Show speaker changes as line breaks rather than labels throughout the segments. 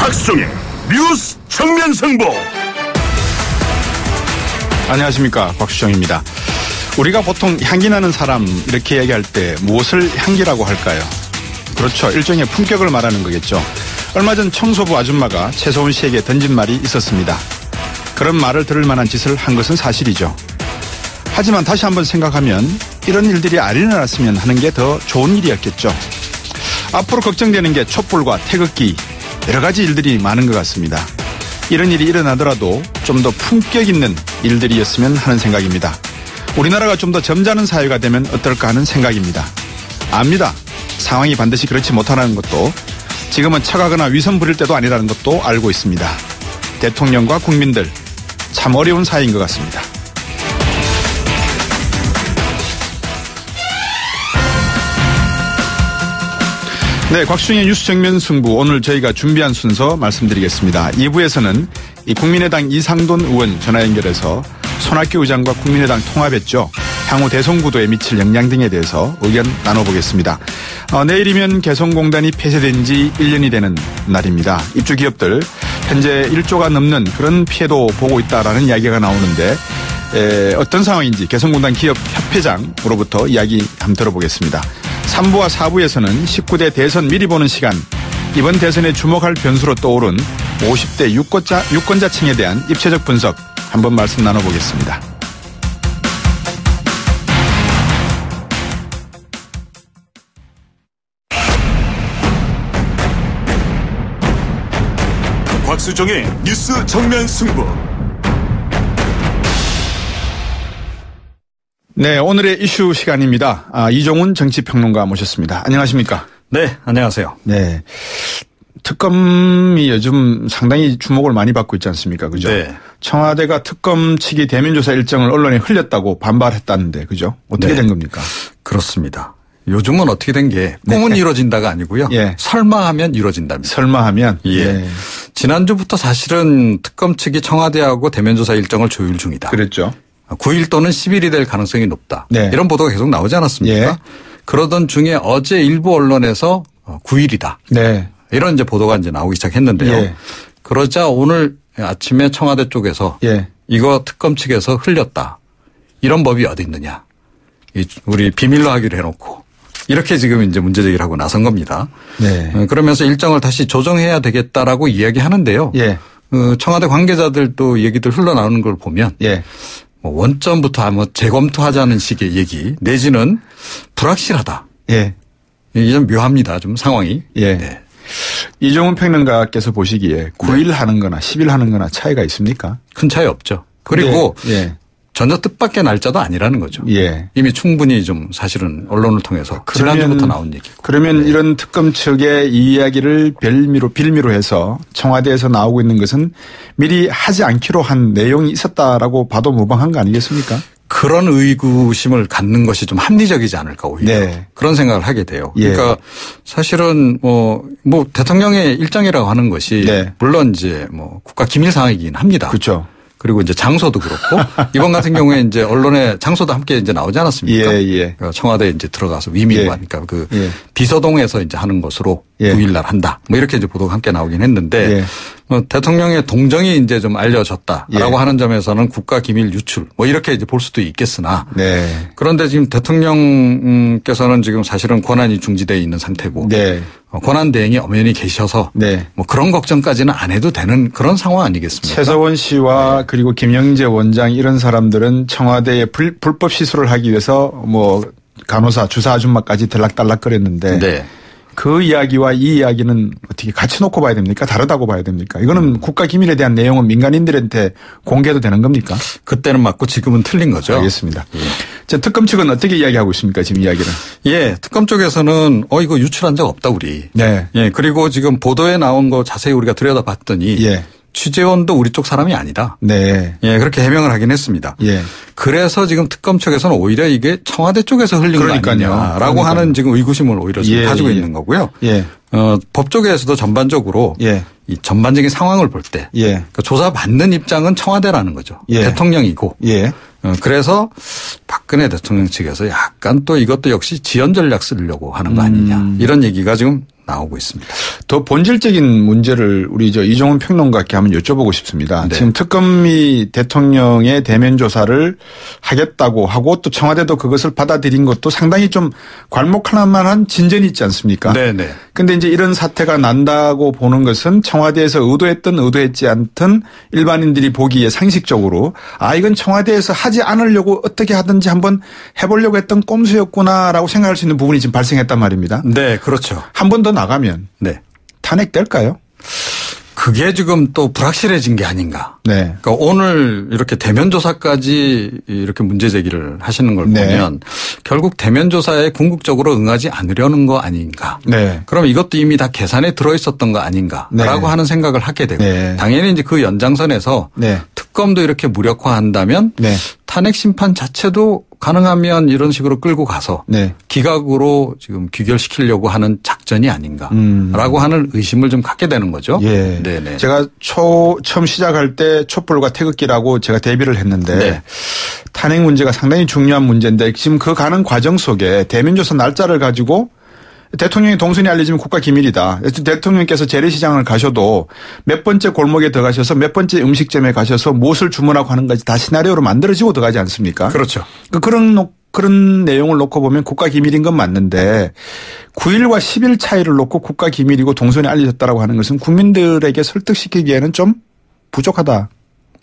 박수종의 뉴스 정면 승부.
안녕하십니까, 박수종입니다. 우리가 보통 향기 나는 사람 이렇게 얘기할 때 무엇을 향기라고 할까요? 그렇죠, 일종의 품격을 말하는 거겠죠. 얼마 전 청소부 아줌마가 최소훈 씨에게 던진 말이 있었습니다. 그런 말을 들을 만한 짓을 한 것은 사실이죠. 하지만 다시 한번 생각하면 이런 일들이 안 일어났으면 하는 게 더 좋은 일이었겠죠. 앞으로 걱정되는 게 촛불과 태극기, 여러 가지 일들이 많은 것 같습니다. 이런 일이 일어나더라도 좀 더 품격 있는 일들이었으면 하는 생각입니다. 우리나라가 좀 더 점잖은 사회가 되면 어떨까 하는 생각입니다. 압니다. 상황이 반드시 그렇지 못하는 것도, 지금은 차가거나 위선 부릴 때도 아니라는 것도 알고 있습니다. 대통령과 국민들, 참 어려운 사회인 것 같습니다. 네, 곽수영의 뉴스 정면 승부, 오늘 저희가 준비한 순서 말씀드리겠습니다. 2부에서는 이 국민의당 이상돈 의원 전화 연결해서 손학규 의장과 국민의당 통합했죠. 향후 대선 구도에 미칠 영향 등에 대해서 의견 나눠보겠습니다. 내일이면 개성공단이 폐쇄된 지 1년이 되는 날입니다. 입주 기업들 현재 1조가 넘는 그런 피해도 보고 있다라는 이야기가 나오는데 어떤 상황인지 개성공단 기업협회장으로부터 이야기 한번 들어보겠습니다. 3부와 4부에서는 19대 대선 미리 보는 시간, 이번 대선에 주목할 변수로 떠오른 50대 유권자층에 대한 입체적 분석 한번 말씀 나눠보겠습니다.
곽수종의 뉴스 정면 승부.
네, 오늘의 이슈 시간입니다. 이종훈 정치평론가 모셨습니다. 안녕하십니까?
네, 안녕하세요.
네, 특검이 요즘 상당히 주목을 많이 받고 있지 않습니까? 그죠?
네.
청와대가 특검 측이 대면조사 일정을 언론에 흘렸다고 반발했다는데, 그죠? 어떻게 된 겁니까?
그렇습니다. 요즘은 어떻게 된 게 꿈은 이루어진다가 아니고요.
예.
설마 하면 이루어진답니다.
설마 하면?
예. 지난주부터 사실은 특검 측이 청와대하고 대면조사 일정을 조율 중이다.
그랬죠.
9일 또는 10일이 될 가능성이 높다.
네.
이런 보도가 계속 나오지 않았습니까?
예.
그러던 중에 어제 일부 언론에서 9일이다.
네.
이런 이제 보도가 이제 나오기 시작했는데요.
예.
그러자 오늘 아침에 청와대 쪽에서
예.
이거 특검 측에서 흘렸다. 이런 법이 어디 있느냐. 우리 비밀로 하기로 해놓고 이렇게 지금 이제 문제제기를 하고 나선 겁니다.
네.
그러면서 일정을 다시 조정해야 되겠다라고 이야기하는데요.
예.
청와대 관계자들도 얘기들 흘러나오는 걸 보면
예.
원점부터 한번 재검토하자는 식의 얘기 내지는 불확실하다.
예.
이게 좀 묘합니다. 좀 상황이.
예.
네.
이종훈 평론가께서 보시기에 9일 하는 거나 10일 하는 거나 차이가 있습니까?
큰 차이 없죠. 그리고
예.
전혀 뜻밖의 날짜도 아니라는 거죠.
예.
이미 충분히 좀 사실은 언론을 통해서 지난주부터 나온 얘기고.
그러면
네.
이런 특검 측의 이 이야기를 빌미로 해서 청와대에서 나오고 있는 것은 미리 하지 않기로 한 내용이 있었다라고 봐도 무방한 거 아니겠습니까?
그런 의구심을 갖는 것이 좀 합리적이지 않을까 오히려.
네.
그런 생각을 하게 돼요.
예.
그러니까 사실은 뭐 대통령의 일정이라고 하는 것이
네.
물론 이제 뭐 국가 기밀 사항이긴 합니다.
그렇죠.
그리고 이제 장소도 그렇고 이번 같은 경우에 이제 언론에 장소도 함께 이제 나오지 않았습니까?
예, 예.
그러니까 청와대에 이제 들어가서 위민관,
예.
그러니까 그
예.
비서동에서 이제 하는 것으로
예.
9일날 한다. 뭐 이렇게 이제 보도가 함께 나오긴 했는데
예.
대통령의 동정이 이제 좀 알려졌다라고
예.
하는 점에서는 국가 기밀 유출 뭐 이렇게 이제 볼 수도 있겠으나
네.
그런데 지금 대통령께서는 지금 사실은 권한이 중지되어 있는 상태고
네.
권한 대행이 엄연히 계셔서
네.
뭐 그런 걱정까지는 안 해도 되는 그런 상황 아니겠습니까?
최서원 씨와
네.
그리고 김영재 원장 이런 사람들은 청와대에 불법 시술을 하기 위해서 뭐 간호사 주사 아줌마까지 들락달락거렸는데
네.
그 이야기와 이 이야기는 어떻게 같이 놓고 봐야 됩니까? 다르다고 봐야 됩니까? 이거는 국가 기밀에 대한 내용은 민간인들한테 공개도 되는 겁니까?
그때는 맞고 지금은 틀린 거죠.
알겠습니다. 자, 특검 측은 어떻게 이야기하고 있습니까? 지금 이야기는.
예, 특검 쪽에서는 이거 유출한 적 없다 우리.
네.
예, 그리고 지금 보도에 나온 거 자세히 우리가 들여다봤더니
예.
취재원도 우리 쪽 사람이 아니다.
네.
예, 그렇게 해명을 하긴 했습니다.
예.
그래서 지금 특검 측에서는 오히려 이게 청와대 쪽에서 흘린 거 아니냐라고 하는 지금 의구심을 오히려 지금 가지고 있는 거고요.
예.
법 쪽에서도 전반적으로
예.
이 전반적인 상황을 볼 때
예.
그 조사받는 입장은 청와대라는 거죠.
예.
대통령이고.
예.
그래서 박근혜 대통령 측에서 약간 또 이것도 역시 지연 전략 쓰려고 하는 거 아니냐. 이런 얘기가 지금 나오고 있습니다.
더 본질적인 문제를 우리 이종훈 평론가께 한번 여쭤보고 싶습니다.
네.
지금 특검이 대통령의 대면 조사를 하겠다고 하고 또 청와대도 그것을 받아들인 것도 상당히 좀 괄목할 만한 진전이 있지 않습니까?
네네.
근데 이제 이런 사태가 난다고 보는 것은 청와대에서 의도했든 의도했지 않든 일반인들이 보기에 상식적으로 이건 청와대에서 하지 않으려고 어떻게 하든지 한번 해보려고 했던 꼼수였구나라고 생각할 수 있는 부분이 지금 발생했단 말입니다.
네, 그렇죠.
한 번 더 나가면
네.
탄핵될까요?
그게 지금 또 불확실해진 게 아닌가.
네.
그러니까 오늘 이렇게 대면 조사까지 이렇게 문제 제기를 하시는 걸
네.
보면 결국 대면 조사에 궁극적으로 응하지 않으려는 거 아닌가.
네.
그럼 이것도 이미 다 계산에 들어 있었던 거 아닌가라고
네.
하는 생각을 하게 되고
네.
당연히 이제 그 연장선에서
네.
특검도 이렇게 무력화한다면
네.
탄핵 심판 자체도 가능하면 이런 식으로 끌고 가서
네.
기각으로 지금 귀결시키려고 하는 작전이 아닌가라고 하는 의심을 좀 갖게 되는 거죠.
예.
네네.
제가 처음 시작할 때 촛불과 태극기라고 제가 대비를 했는데
네.
탄핵 문제가 상당히 중요한 문제인데 지금 그 가는 과정 속에 대면조사 날짜를 가지고 대통령이 동선이 알려지면 국가기밀이다. 대통령께서 재래시장을 가셔도 몇 번째 골목에 들어가셔서 몇 번째 음식점에 가셔서 무엇을 주문하고 하는 것이 다 시나리오로 만들어지고 들어가지 않습니까?
그렇죠.
그런 내용을 놓고 보면 국가기밀인 건 맞는데 9일과 10일 차이를 놓고 국가기밀이고 동선이 알려졌다라고 하는 것은 국민들에게 설득시키기에는 좀 부족하다.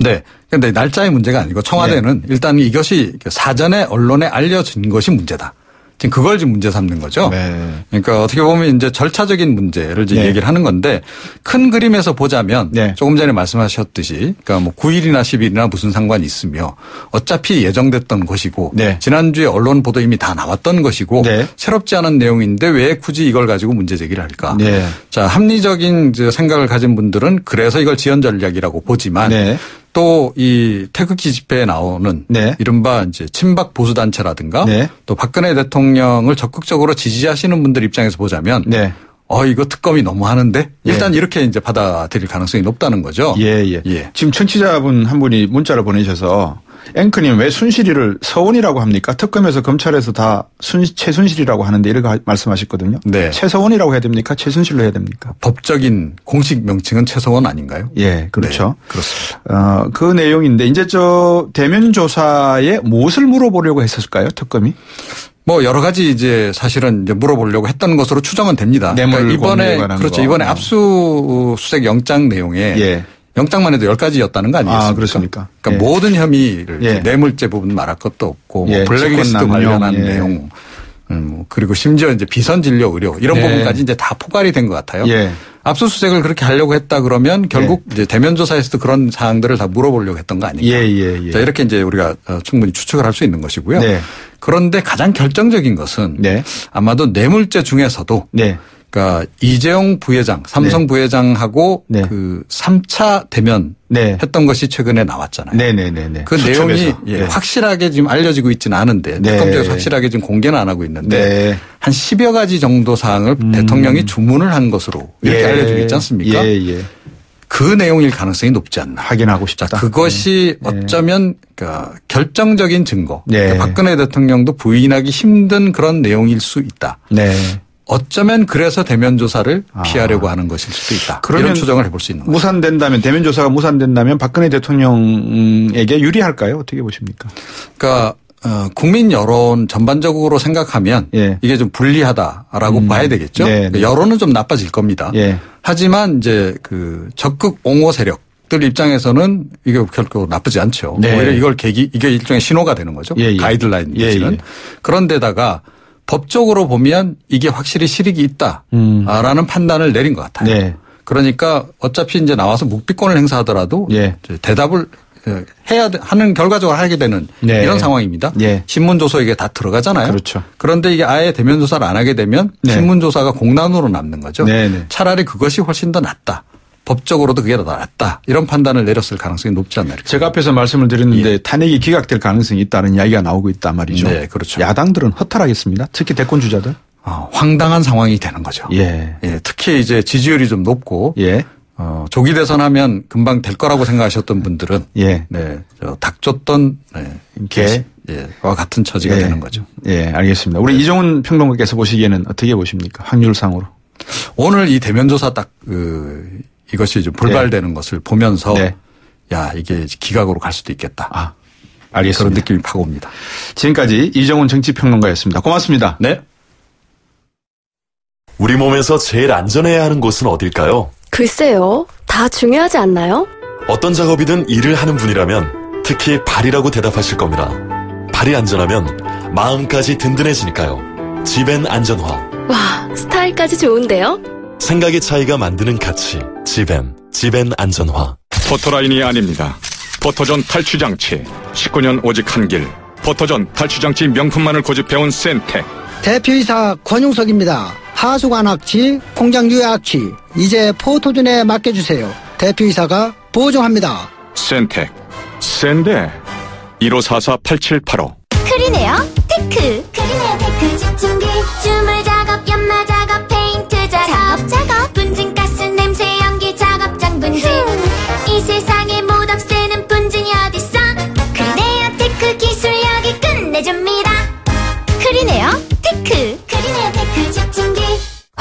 네. 그런데 날짜의 문제가 아니고 청와대는 일단 이것이 사전에 언론에 알려진 것이 문제다. 지금 그걸 지금 문제 삼는 거죠.
네.
그러니까 어떻게 보면 이제 절차적인 문제를 이제
네.
얘기를 하는 건데 큰 그림에서 보자면
네. 조금
조금 전에 말씀하셨듯이 그러니까 뭐 9일이나 10일이나 무슨 상관이 있으며 어차피 예정됐던 것이고
네.
지난주에 언론 보도 이미 다 나왔던 것이고
네.
새롭지 않은 내용인데 왜 굳이 이걸 가지고 문제 제기를 할까?
네.
자, 합리적인 생각을 가진 분들은 그래서 이걸 지연 전략이라고 보지만
네.
또 이 태극기 집회에 나오는
네.
이른바 이제 친박 보수 단체라든가
네.
또 박근혜 대통령을 적극적으로 지지하시는 분들 입장에서 보자면
네.
이거 특검이 너무 하는데
예.
일단 이렇게 이제 받아들일 가능성이 높다는 거죠.
예.
예.
지금 청취자분 한 분이 문자를 보내셔서 앵커님 왜 순실이를 서원이라고 합니까? 특검에서 검찰에서 다 최순실이라고 하는데 이렇게 말씀하셨거든요.
네.
최서원이라고 해야 됩니까? 최순실로 해야 됩니까?
법적인 공식 명칭은 최서원 아닌가요?
예, 그렇죠.
네, 그렇습니다.
그 내용인데 이제 대면 조사에 무엇을 물어보려고 했었을까요? 특검이?
뭐 여러 가지 이제 사실은 이제 물어보려고 했던 것으로 추정은 됩니다.
뇌물
그러니까 이번에
공유에 관한
그렇죠.
거.
이번에 압수수색 영장 내용에
예.
영장만 해도 10가지였다는 거 아니겠습니까?
그렇습니까?
그러니까
예.
모든 혐의를
예.
뇌물죄 부분 말할 것도 없고 뭐
예.
블랙리스트
직권남용,
관련한
예.
내용 그리고 심지어 이제 비선진료 의료 이런
예.
부분까지 이제 다 포괄이 된 것 같아요.
예.
압수수색을 그렇게 하려고 했다 그러면 결국 이제 대면 조사에서도 그런 사항들을 다 물어보려고 했던 거 아닌가.
예.
자, 이렇게 이제 우리가 충분히 추측을 할 수 있는 것이고요.
네.
그런데 가장 결정적인 것은
네.
아마도 뇌물죄 중에서도
네.
그러니까 이재용 부회장, 삼성
네.
부회장하고
네.
그 3차 대면
네.
했던 것이 최근에 나왔잖아요.
네네네.
그 내용이 확실하게 지금 알려지고 있지는 않은데
네.
특검 쪽에서 확실하게 지금 공개는 안 하고 있는데
네.
한 10여 가지 정도 사항을 대통령이 주문을 한 것으로 이렇게 알려지고 있지 않습니까?
예.
그 내용일 가능성이 높지 않나.
확인하고 싶다.
자, 그것이 어쩌면 그러니까 결정적인 증거.
네.
그러니까 박근혜 대통령도 부인하기 힘든 그런 내용일 수 있다.
네.
어쩌면 그래서 대면 조사를 피하려고 하는 것일 수도 있다.
그러면
이런 추정을 해볼 수 있는 거죠.
무산된다면 대면 조사가 무산된다면 박근혜 대통령에게 유리할까요? 어떻게 보십니까?
그러니까 국민 여론 전반적으로 생각하면
예.
이게 좀 불리하다라고 봐야 되겠죠.
네.
그러니까 여론은 좀 나빠질 겁니다.
예.
하지만 이제 그 적극 옹호 세력들 입장에서는 이게 결코 나쁘지 않죠.
네.
오히려 이걸 이게 일종의 신호가 되는 거죠.
예.
가이드라인 내지는.
예.
그런데다가 법적으로 보면 이게 확실히 실익이 있다라는 판단을 내린 것 같아요.
네.
그러니까 어차피 이제 나와서 묵비권을 행사하더라도
예.
대답을 하는 결과적으로 하게 되는
네.
이런 상황입니다.
예.
신문조서에게 다 들어가잖아요.
그렇죠.
그런데 이게 아예 대면 조사를 안 하게 되면
네.
신문조사가 공란으로 남는 거죠.
네네.
차라리 그것이 훨씬 더 낫다. 법적으로도 그게 더 낫다. 이런 판단을 내렸을 가능성이 높지 않나.
제가 앞에서 말씀을 드렸는데 탄핵이 기각될 가능성이 있다는 이야기가 나오고 있단 말이죠.
네, 그렇죠.
야당들은 허탈하겠습니다. 특히 대권 주자들.
황당한 상황이 되는 거죠.
예.
특히 이제 지지율이 좀 높고
예.
조기 대선하면 금방 될 거라고 생각하셨던 분들은
예.
닥쳤던 와 같은 처지가 되는 거죠.
예, 알겠습니다. 우리 이종훈 평론가께서 보시기에는 어떻게 보십니까? 확률상으로.
오늘 이 대면조사 딱 이것이 좀 불발되는 것을 보면서
네.
야 이게 기각으로 갈 수도 있겠다.
아, 알겠습니다.
그런 느낌이 파고 옵니다.
지금까지 이정훈 정치평론가였습니다. 고맙습니다.
네.
우리 몸에서 제일 안전해야 하는 곳은 어딜까요?
글쎄요. 다 중요하지 않나요?
어떤 작업이든 일을 하는 분이라면 특히 발이라고 대답하실 겁니다. 발이 안전하면 마음까지 든든해지니까요. 지벤 안전화.
와, 스타일까지 좋은데요?
생각의 차이가 만드는 가치. 지벤 안전화.
포토라인이 아닙니다. 포토존 탈취장치. 19년 오직 한 길. 포토존 탈취장치 명품만을 고집해온 센텍.
대표이사 권용석입니다. 하수관 악취, 공장 유해 악취, 이제 포토존에 맡겨주세요. 대표이사가 보증합니다.
센텍. 센데. 1544-8785.
크리네어 테크. 크리네어 테크 집중기. 주물 작업, 연마 작업, 페인트 작업. 분진가스, 냄새, 연기 작업장 분진. 이 세상에 못 없애는 분진이 어딨어. 크리네어 테크 기술력이 끝내줍니다. 크리네어 테크. 크리네어 테크 집중기.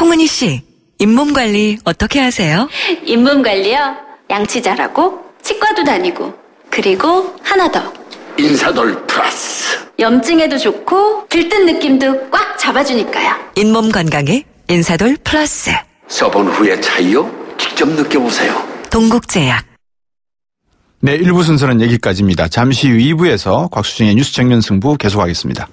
홍은희 씨, 잇몸 관리 어떻게 하세요?
잇몸 관리요? 양치 잘하고 치과도 다니고 그리고 하나 더
인사돌 플러스.
염증에도 좋고 들뜬 느낌도 꽉 잡아주니까요.
잇몸 건강에 인사돌 플러스.
써본 후의 차이요? 직접 느껴보세요.
동국제약.
네, 1부 순서는 여기까지입니다. 잠시 후 2부에서 곽수정의 뉴스 정면 승부 계속하겠습니다.